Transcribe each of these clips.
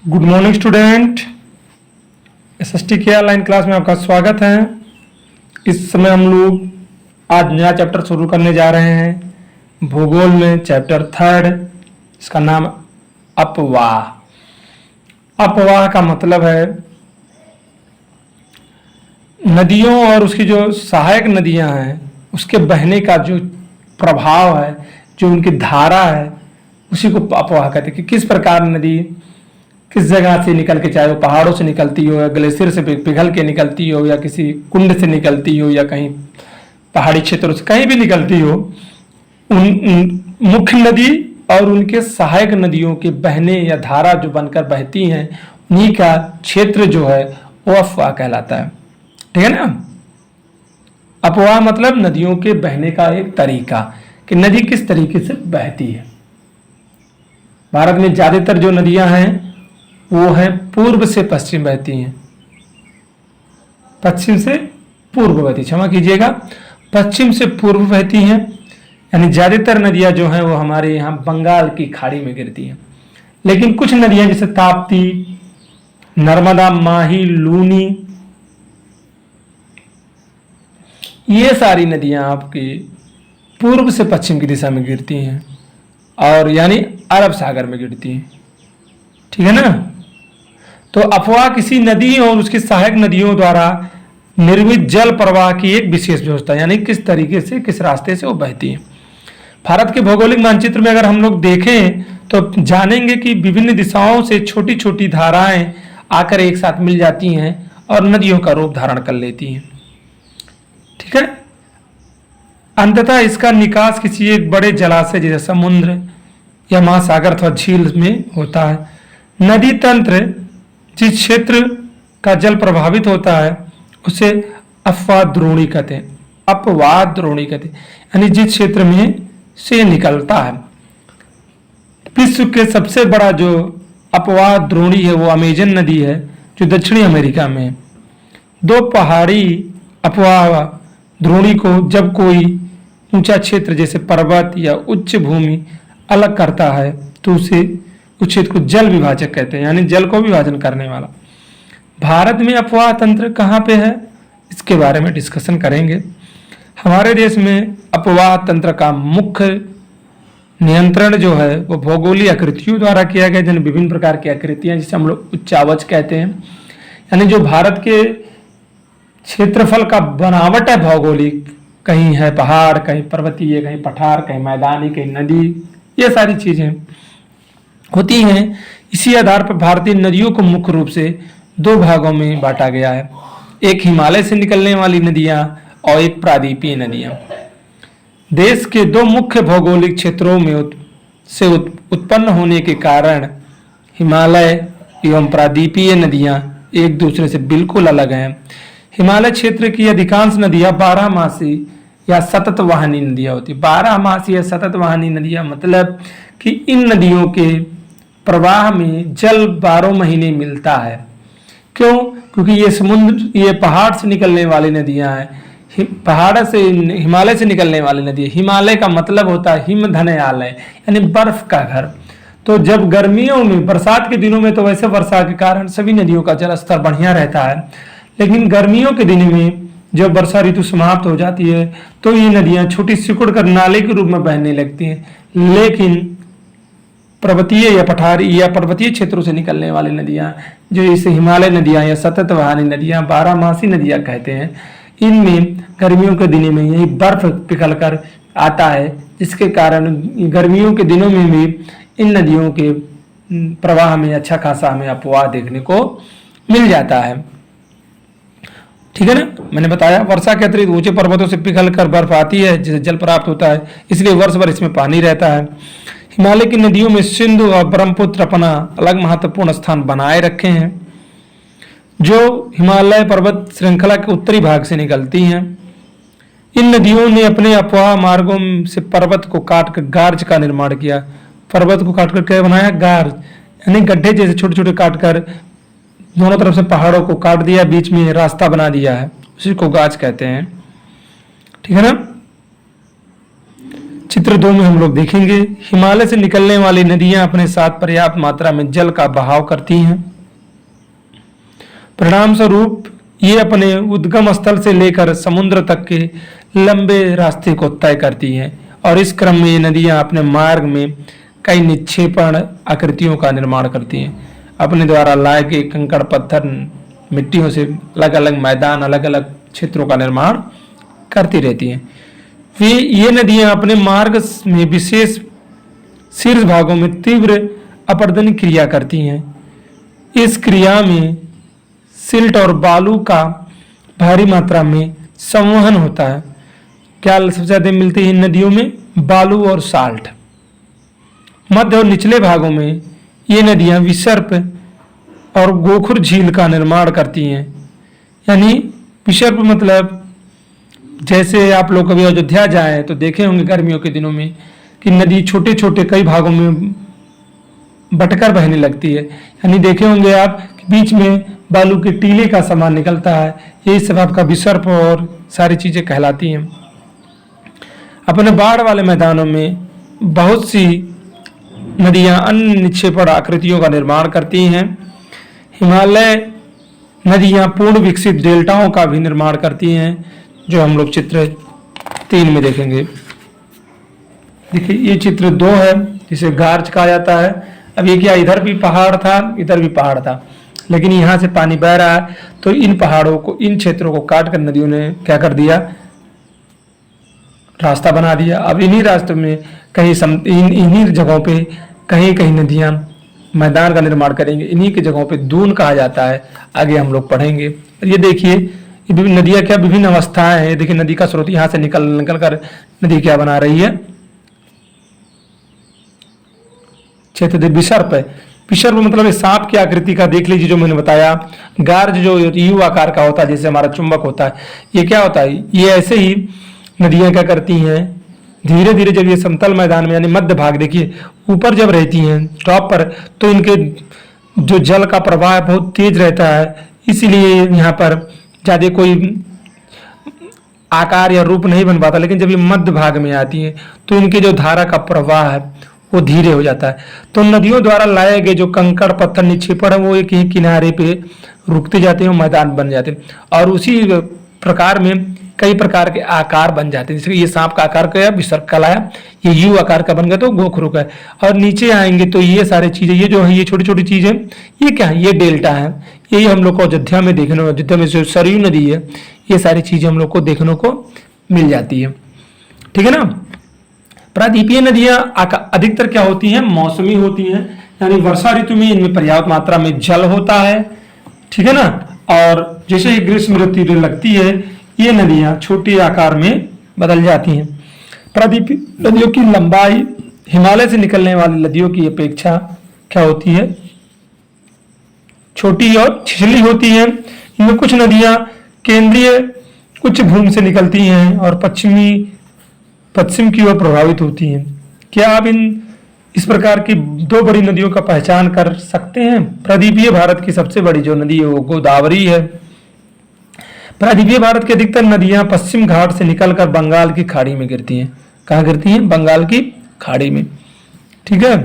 Good morning student. SST के online class में आपका स्वागत है। इस समय हम लोग आज नया चैप्टर शुरू करने जा रहे हैं भूगोल में, चैप्टर 3। इसका नाम अपवाह। अपवाह का मतलब है नदियों और उसकी जो सहायक नदियां हैं उसके बहने का जो प्रभाव है, जो उनकी धारा है, उसी को अपवाह कहते हैं। कि किस प्रकार नदी किस जगह से निकल के, चाहे वो पहाड़ों से निकलती हो या ग्लेशियर से पिघल के निकलती हो या किसी कुंड से निकलती हो या कहीं पहाड़ी क्षेत्रों से कहीं भी निकलती हो, उन मुख्य नदी और उनके सहायक नदियों के बहने या धारा जो बनकर बहती हैं, उन्हीं का क्षेत्र जो है वो अपवाह कहलाता है। ठीक है ना। अपवाह मतलब नदियों के बहने का एक तरीका, कि नदी किस तरीके से बहती है। भारत में ज्यादातर जो नदियां हैं वो है पूर्व से पश्चिम बहती हैं। पश्चिम से पूर्व बहती, क्षमा कीजिएगा, पश्चिम से पूर्व बहती हैं। यानी ज्यादातर नदियां जो हैं वो हमारे यहाँ बंगाल की खाड़ी में गिरती हैं। लेकिन कुछ नदियां जैसे ताप्ती, नर्मदा, माही, लूनी, ये सारी नदियां आपकी पूर्व से पश्चिम की दिशा में गिरती हैं और यानी अरब सागर में गिरती हैं। ठीक है ना। तो अपवाह किसी नदी और उसकी सहायक नदियों द्वारा निर्मित जल प्रवाह की एक विशेष व्यवस्था, यानी किस तरीके से, किस रास्ते से वो बहती है। भारत के भौगोलिक मानचित्र में अगर हम लोग देखें तो जानेंगे कि विभिन्न दिशाओं से छोटी छोटी धाराएं आकर एक साथ मिल जाती हैं और नदियों का रूप धारण कर लेती हैं। ठीक है। अंततः इसका निकास किसी एक बड़े जलाशय जैसे समुद्र या महासागर अथवा झील में होता है। नदी तंत्र जिस क्षेत्र का जल प्रभावित होता है उसे अपवाह द्रोणी कहते हैं। अपवाह द्रोणी कहते हैं, यानी जिस क्षेत्र में से निकलता है। विश्व के सबसे बड़ा जो अपवाह द्रोणी है वो अमेजन नदी है, जो दक्षिणी अमेरिका में है। दो पहाड़ी अपवाह द्रोणी को जब कोई ऊंचा क्षेत्र जैसे पर्वत या उच्च भूमि अलग करता है तो उसे उस क्षेत्र को जल विभाजक कहते हैं, यानी जल को विभाजन करने वाला। भारत में अपवाह तंत्र कहाँ पे है, इसके बारे में डिस्कशन करेंगे। हमारे देश में अपवाह तंत्र का मुख्य नियंत्रण जो है वो भौगोलिक आकृतियों द्वारा किया गया, जिन विभिन्न प्रकार की आकृतियां जिसे हम लोग उच्चावच कहते हैं। यानी जो भारत के क्षेत्रफल का बनावट है भौगोलिक, कहीं है पहाड़, कहीं पर्वतीय, कहीं पठार, कहीं मैदानी, कहीं नदी, ये सारी चीजें होती हैं। इसी आधार पर भारतीय नदियों को मुख्य रूप से दो भागों में बांटा गया है। एक हिमालय से निकलने वाली नदियां और एक प्रायद्वीपीय नदियां। देश के दो मुख्य भौगोलिक क्षेत्रों में उत्पन्न होने के कारण हिमालय एवं प्रायद्वीपीय नदियां एक दूसरे से बिल्कुल अलग हैं। हिमालय क्षेत्र की अधिकांश नदियां 12मासी या सतत वाहिनी नदियां होती है। 12मासी या सतत वाहिनी नदियां मतलब कि इन नदियों के प्रवाह में जल 12 महीने मिलता है। क्यों? क्योंकि ये समुद्र, ये पहाड़ से निकलने वाली नदियां हैं। पहाड़ से, हिमालय से निकलने वाली नदी। हिमालय का मतलब होता है हिम धनयालय, यानी बर्फ का घर। तो जब गर्मियों में, बरसात के दिनों में तो वैसे वर्षा के कारण सभी नदियों का जल स्तर बढ़िया रहता है, लेकिन गर्मियों के दिन में जब वर्षा ऋतु समाप्त हो जाती है तो ये नदियां छोटी सिकुड़ कर नाले के रूप में बहने लगती हैं। लेकिन पर्वतीय या पठारी या पर्वतीय क्षेत्रों से निकलने वाली नदियां, जो इसे हिमालय नदियां या सतत वाहिनी नदियां, 12मासी नदियां कहते हैं, इनमें गर्मियों के दिनों में यही बर्फ पिघल कर आता है, जिसके कारण गर्मियों के दिनों में भी इन नदियों के प्रवाह में अच्छा खासा हमें अपवाह देखने को मिल जाता है। ठीक है ना। मैंने बताया वर्षा के अतिरिक्त ऊंचे पर्वतों से पिघल कर बर्फ आती है जिसे जल प्राप्त होता है, इसलिए वर्ष भर इसमें पानी रहता है। हिमालय की नदियों में सिंधु और ब्रह्मपुत्र अपना अलग महत्वपूर्ण स्थान बनाए रखे हैं, जो हिमालय पर्वत श्रृंखला के उत्तरी भाग से निकलती हैं। इन नदियों ने अपने अपवाह मार्गों से पर्वत को काटकर गार्ज का निर्माण किया। पर्वत को काटकर क्या बनाया? गार्ज, यानी गड्ढे जैसे छोटे छोटे काटकर दोनों तरफ से पहाड़ों को काट दिया, बीच में रास्ता बना दिया है, उसी को गाज कहते हैं। ठीक है ना। चित्र 2 में हम लोग देखेंगे, हिमालय से निकलने वाली नदियां अपने साथ पर्याप्त मात्रा में जल का बहाव करती हैं। परिणाम स्वरूप ये अपने उद्गम स्थल से लेकर समुद्र तक के लंबे रास्ते को तय करती हैं और इस क्रम में ये नदियां अपने मार्ग में कई निक्षेपण आकृतियों का निर्माण करती हैं। अपने द्वारा लाए गए कंकड़ पत्थर मिट्टियों से अलग अलग मैदान, अलग अलग क्षेत्रों का निर्माण करती रहती हैं। ये नदियां अपने मार्ग में विशेष शीर्ष भागों में तीव्र अपरदन क्रिया करती हैं। इस क्रिया में सिल्ट और बालू का भारी मात्रा में संवहन होता है। क्या सबसे ज्यादा मिलते हैं इन नदियों में? बालू और साल्ट। मध्य और निचले भागों में ये नदियां विसर्प और गोखुर झील का निर्माण करती हैं। यानी विसर्प मतलब जैसे आप लोग कभी अयोध्या जाएं तो देखे होंगे गर्मियों के दिनों में कि नदी छोटे छोटे कई भागों में बटकर बहने लगती है। यानी देखे होंगे आप कि बीच में बालू के टीले का सामान निकलता है। यही सब आपका विसर्प और सारी चीजें कहलाती हैं। अपने बाढ़ वाले मैदानों में बहुत सी नदियां अन्य निक्षेपण आकृतियों का निर्माण करती हैं। हिमालय नदियां पूर्ण विकसित डेल्टाओं का भी निर्माण करती हैं, जो हम लोग चित्र 3 में देखेंगे। देखिए ये चित्र 2 है, जिसे गार्ज कहा जाता है। अब ये क्या, इधर भी पहाड़ था, इधर भी पहाड़ था, लेकिन यहाँ से पानी बह रहा है तो इन पहाड़ों को, इन क्षेत्रों को काट कर नदियों ने क्या कर दिया, रास्ता बना दिया। अब इन्हीं रास्तों में कहीं इन्हीं जगहों पे कहीं कहीं नदियां मैदान का निर्माण करेंगे। इन्हीं की जगहों पे दून कहा जाता है, आगे हम लोग पढ़ेंगे। ये देखिए ये नदियां क्या विभिन्न अवस्थाएं हैं। देखिए नदी का स्रोत यहाँ से निकल कर नदी क्या बना रही है, क्षेत्र विसर्प है। विसर्प मतलब सांप की आकृति का देख लीजिए, जो मैंने बताया। गार्ज जो यू आकार का होता है, जैसे हमारा चुंबक होता है, ये क्या होता है, ये ऐसे ही नदियां क्या करती हैं, धीरे धीरे जब ये समतल मैदान में यानी मध्य भाग, देखिए ऊपर जब रहती हैं टॉप पर, तो इनके जो जल का प्रवाह बहुत तेज रहता है, इसीलिए यहाँ पर ज्यादा कोई आकार या रूप नहीं बन पाता। लेकिन जब ये मध्य भाग में आती है तो इनके जो धारा का प्रवाह है वो धीरे हो जाता है। तो नदियों द्वारा लाए गए जो कंकड़ पत्थर निक्षेपण है वो एक ही किनारे पे रुकते जाते हैं, मैदान बन जाते हैं और उसी प्रकार में कई प्रकार के आकार बन जाते हैं। जैसे ये सांप का आकार का विसर्प कहलाया, ये यू आकार का बन गया तो गोखरू का है। और नीचे आएंगे तो ये सारी चीजें, ये जो है ये छोटी छोटी चीजें, ये क्या है, ये डेल्टा है। यही हम लोग को अयोध्या में देखने, अयोध्या में जो सरयू नदी है, ये सारी चीजें हम लोग को देखने को मिल जाती है। ठीक है ना। प्रादीपीय नदियां अधिकतर क्या होती हैं, मौसमी होती हैं, यानी वर्षा ऋतु में इनमें पर्याप्त मात्रा में जल होता है। ठीक है ना। और जैसे ही ग्रीष्म ऋतु लगती है ये नदियां छोटे आकार में बदल जाती हैं। प्रादीपीय नदियों की लंबाई हिमालय से निकलने वाली नदियों की अपेक्षा क्या होती है, छोटी और छिछली होती है। इनमें कुछ नदियां केंद्रीय उच्च भूमि से निकलती हैं और पश्चिम की ओर प्रभावित होती हैं। क्या आप इस प्रकार की 2 बड़ी नदियों का पहचान कर सकते हैं? प्रादीपीय भारत की सबसे बड़ी जो नदी है वो गोदावरी है। प्रादीपीय भारत की अधिकतर नदियां पश्चिम घाट से निकलकर बंगाल की खाड़ी में गिरती हैं। कहाँ गिरती हैं? बंगाल की खाड़ी में। ठीक है।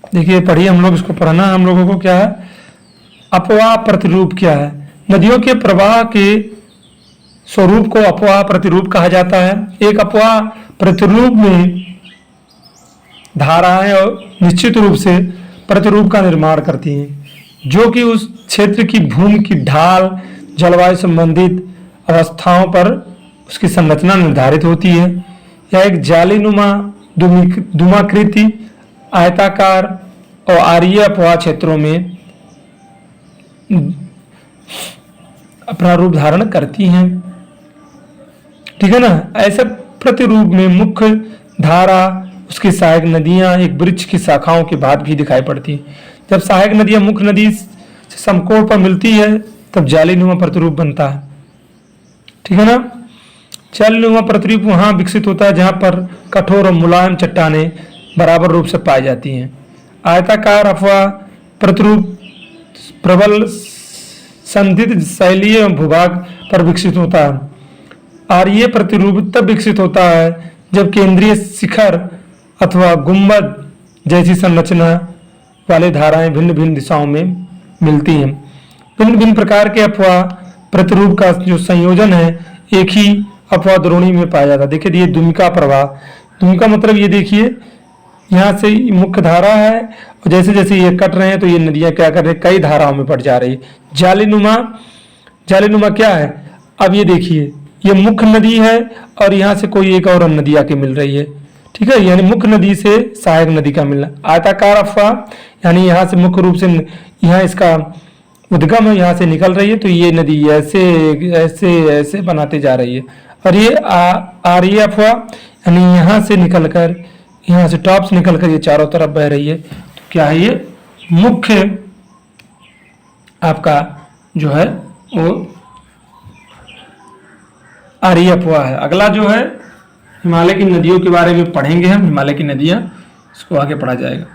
देखिए पढ़िए, हम लोग इसको पढ़ना, हम लोगों को क्या है, अपवाह प्रतिरूप क्या है। नदियों के प्रवाह के स्वरूप को अपवाह प्रतिरूप कहा जाता है। एक अपवाह प्रतिरूप में धाराएं और निश्चित रूप से प्रतिरूप का निर्माण करती हैं, जो कि उस क्षेत्र की भूमि की ढाल, जलवायु संबंधित अवस्थाओं पर उसकी संरचना निर्धारित होती है। यह एक जालीनुमा धूमाकृति आयताकार और आर्य अपवाह क्षेत्रों में अपना रूप धारण करती हैं। ठीक है ना। ऐसे प्रतिरूप में मुख्य धारा, उसकी सहायक नदियां एक वृक्ष की शाखाओं के बाद भी दिखाई पड़ती हैं। जब सहायक नदियां मुख्य नदी से समकोण पर मिलती है तब जालीनुमा प्रतिरूप बनता है। ठीक है ना। जालीनुमा प्रतिरूप वहां विकसित होता है जहां पर कठोर और मुलायम चट्टानें बराबर रूप से पाई जाती हैं। आयताकार अपवाह प्रतिरूप प्रबल संधित शैलीय भूभाग पर विकसित होता है। और ये प्रतिरूप तब विकसित होता है जब केंद्रीय शिखर अथवा गुंबद जैसी संरचना वाले धाराएं भिन्न भिन्न दिशाओं में मिलती हैं। भिन्न भिन्न प्रकार के अपवाह प्रतिरूप का जो संयोजन है एक ही अपवाह द्रोणी में पाया जाता है। देखिए ये द्विमुखा प्रवाह, द्विमुखा मतलब ये देखिए यहाँ से मुख्य धारा है और जैसे जैसे ये कट रहे हैं तो ये नदियां क्या कर रही है, कई धाराओं में बट जा रही है। जालीनुमा, जालीनुमा क्या है, अब ये देखिए ये मुख्य नदी है और यहाँ से कोई एक और नदी आके मिल रही है, ठीक है, यानी मुख्य नदी से सहायक नदी का मिलना। आयताकार अफवाह यानी यहाँ से मुख्य रूप से यहाँ इसका उद्गम है, यहाँ से निकल रही है तो ये नदी ऐसे ऐसे ऐसे बनाते जा रही है। और ये आर्य अफवाह यानी यहाँ से निकलकर यहाँ से टॉप से निकलकर ये चारों तरफ बह रही है। तो क्या है, ये मुख्य आपका जो है वो आर्य अफवाह है। अगला जो है हिमालय की नदियों के बारे में पढ़ेंगे हम, हिमालय की नदियाँ, इसको आगे पढ़ा जाएगा।